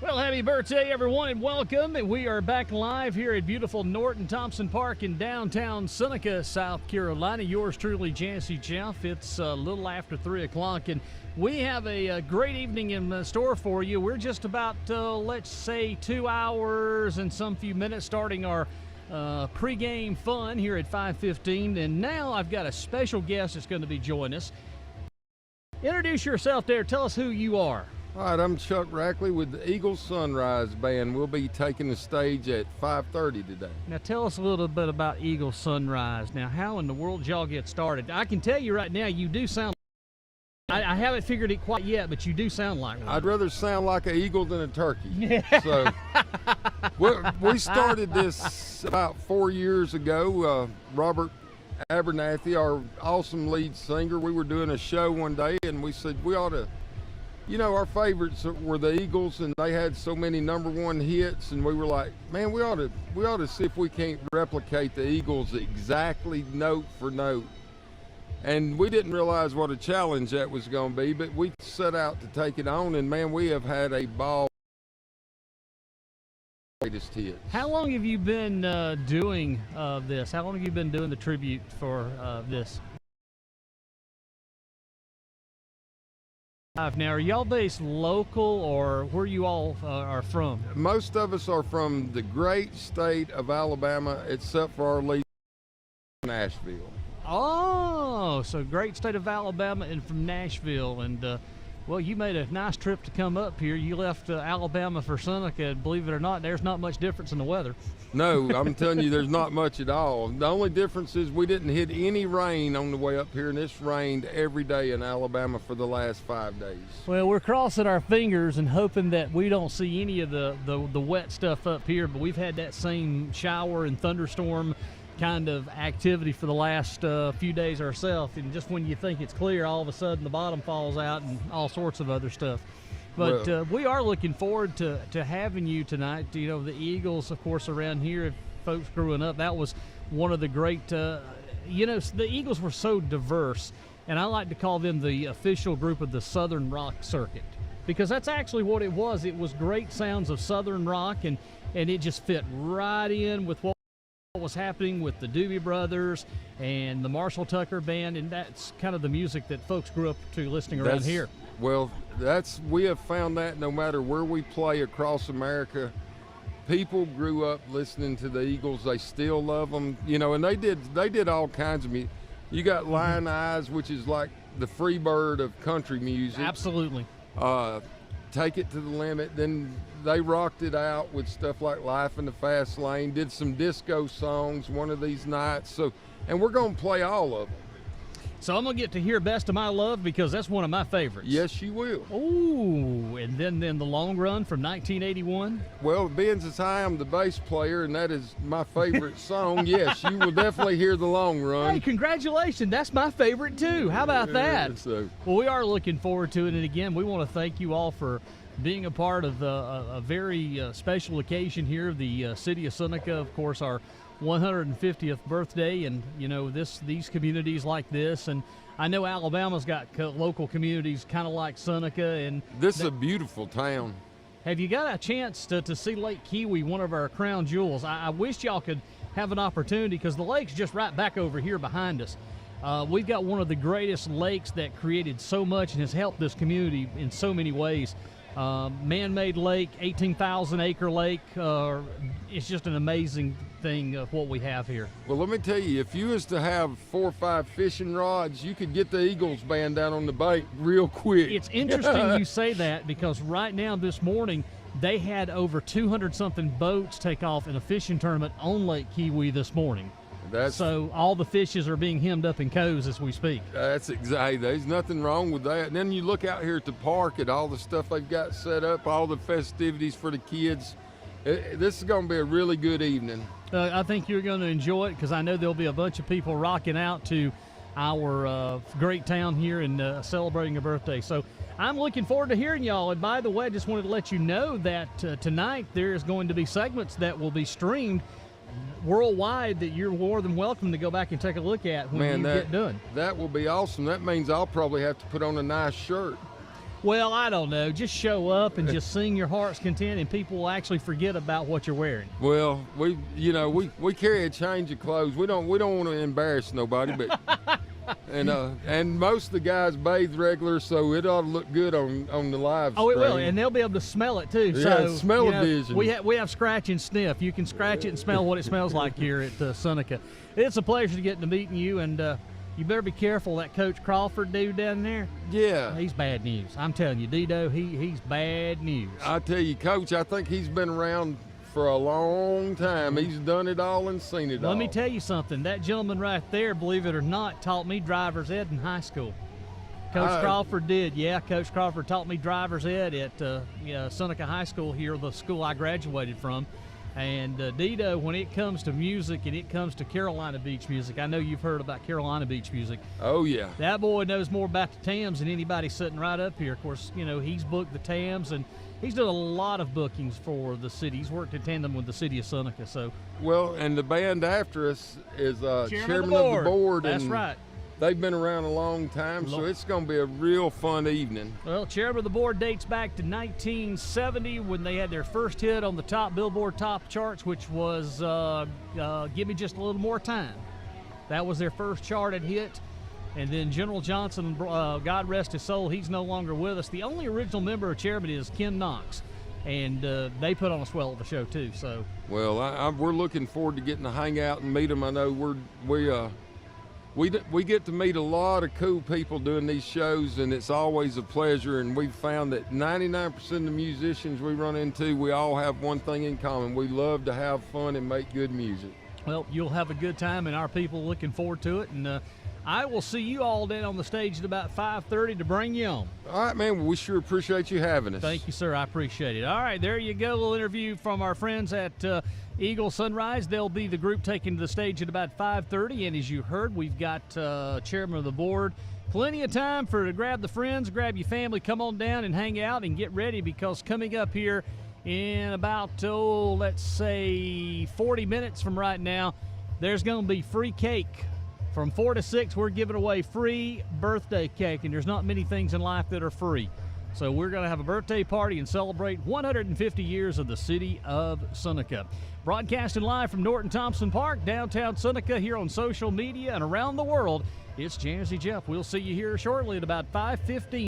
Well, happy birthday, everyone, and welcome. We are back live here at beautiful Norton Thompson Park in downtown Seneca, South Carolina. Yours truly, Jazzy Jeff. It's a little after 3 o'clock, and we have a great evening in store for you. We're just about, let's say, 2 hours and some few minutes starting our pregame fun here at 5:15. And now I've got a special guest that's going to be joining us. Introduce yourself there. Tell us who you are. All right, I'm Chuck Rackley with the Eagles Sunrise Band. We'll be taking the stage at 5:30 today. Now tell us a little bit about Eagles Sunrise. Now, how in the world did y'all get started? I can tell you right now, you do sound I haven't figured it quite yet, but you do sound like one. I'd rather sound like an eagle than a turkey. So we started this about 4 years ago. Robert Abernathy, our awesome lead singer, we were doing a show one day, and we said we ought to, you know, our favorites were the Eagles, and they had so many #1 hits, and we were like, man, we ought to see if we can't replicate the Eagles exactly note for note. And we didn't realize what a challenge that was going to be, but we set out to take it on, and man, we have had a ball. Greatest hits. How long have you been doing this? How long have you been doing the tribute for this? Now, are y'all based local, or where you all are from? Most of us are from the great state of Alabama, except for our lead, Nashville. Oh, so great state of Alabama and from Nashville. And, well, you made a nice trip to come up here. You left Alabama for Seneca, and believe it or not, there's not much difference in the weather. No, I'm telling you, there's not much at all. The only difference is we didn't hit any rain on the way up here, and it's rained every day in Alabama for the last 5 days. Well, we're crossing our fingers and hoping that we don't see any of the wet stuff up here, but we've had that same shower and thunderstorm kind of activity for the last few days ourselves, and just when you think it's clear, all of a sudden the bottom falls out and all sorts of other stuff. But we are looking forward to having you tonight. You know, the Eagles, of course, around here, folks growing up, that was one of the great, you know, the Eagles were so diverse, and I like to call them the official group of the Southern Rock Circuit, because that's actually what it was. It was great sounds of Southern rock, and it just fit right in with what was happening with the Doobie Brothers and the Marshall Tucker Band, and that's kind of the music that folks grew up to listening around here. Well, we have found that no matter where we play across America, people grew up listening to the Eagles. They still love them, you know, and they did all kinds of music. You got Lion Eyes, which is like the free bird of country music. Absolutely. Take It to the Limit. Then they rocked it out with stuff like Life in the Fast Lane, did some disco songs one of these nights. So, and we're going to play all of them. So I'm going to get to hear Best of My Love, because that's one of my favorites. Yes, you will. Ooh, and then The Long Run from 1981. Well, being as I am the bass player and that is my favorite song, yes, you will definitely hear The Long Run. Hey, congratulations. That's my favorite too. How about that? So, well, we are looking forward to it. And again, we want to thank you all for being a part of a very special occasion here, the city of Seneca, of course, our 150th birthday, and you know, these communities like this, and I know Alabama's got local communities kind of like Seneca, and this is a beautiful town. Have you got a chance to see Lake Kiwi, one of our crown jewels? I wish y'all could have an opportunity, because the lake's just right back over here behind us. We've got one of the greatest lakes that created so much and has helped this community in so many ways. Man-made lake, 18,000 acre lake. It's just an amazing thing of what we have here. Well, let me tell you, if you was to have 4 or 5 fishing rods, you could get the Eagles band down on the bait real quick. It's interesting you say that, because right now this morning they had over 200-something boats take off in a fishing tournament on Lake Kiwi this morning. So all the fishes are being hemmed up in coves as we speak. That's exactly. There's nothing wrong with that. And then you look out here at the park at all the stuff they've got set up, all the festivities for the kids. This is going to be a really good evening. I think you're going to enjoy it, because I know there'll be a bunch of people rocking out to our great town here and celebrating a birthday. So I'm looking forward to hearing y'all. And by the way, I just wanted to let you know that tonight there is going to be segments that will be streamed worldwide that you're more than welcome to go back and take a look at when you get done. That will be awesome. That means I'll probably have to put on a nice shirt. Well, I don't know. Just show up and just sing your heart's content, and people will actually forget about what you're wearing. Well, we carry a change of clothes. We don't want to embarrass nobody, but and most of the guys bathe regular, so it ought to look good on the live stream. Oh, it will, and they'll be able to smell it too. Yeah, So smell-o-vision. We have scratch and sniff. You can scratch it and smell what it smells like here at Seneca. It's a pleasure getting to meeting you, and you better be careful that Coach Crawford dude down there. Yeah. He's bad news. I'm telling you, Dido, he's bad news. I tell you, Coach, I think he's been around for a long time. He's done it all and seen it all. Let me tell you something. That gentleman right there, believe it or not, taught me driver's ed in high school. Coach Crawford did. Yeah, Coach Crawford taught me driver's ed at Seneca High School here, the school I graduated from. And Dido, when it comes to music and it comes to Carolina Beach music, I know you've heard about Carolina Beach music. Oh, yeah. That boy knows more about the TAMs than anybody sitting right up here. Of course, he's booked the TAMs, and he's done a lot of bookings for the city. He's worked in tandem with the city of Seneca. So, well, and the band after us is chairman of the board. That's and right. They've been around a long time, so it's going to be a real fun evening. Well, chairman of the board dates back to 1970 when they had their first hit on the top Billboard top charts, which was Give Me Just a Little More Time. That was their first charted hit. And then General Johnson, God rest his soul, he's no longer with us. The only original member of chairman is Ken Knox, and they put on a swell of a show too. So, well, we're looking forward to getting to hang out and meet them. I know we get to meet a lot of cool people doing these shows, and it's always a pleasure. And we've found that 99% of the musicians we run into, we all have one thing in common. We love to have fun and make good music. Well, you'll have a good time, and our people looking forward to it. And I will see you all down on the stage at about 5:30 to bring you on. All right, man. Well, we sure appreciate you having us. Thank you, sir. I appreciate it. All right, there you go. A little interview from our friends at Eagle Sunrise. They'll be the group taking to the stage at about 5:30. And as you heard, we've got chairman of the board. Plenty of time to grab the friends, grab your family, come on down and hang out and get ready, because coming up here in about, let's say 40 minutes from right now, there's going to be free cake. From 4 to 6, we're giving away free birthday cake, and there's not many things in life that are free. So we're going to have a birthday party and celebrate 150 years of the city of Seneca. Broadcasting live from Norton Thompson Park, downtown Seneca, here on social media and around the world, it's Jazzy Jeff. We'll see you here shortly at about 5:15.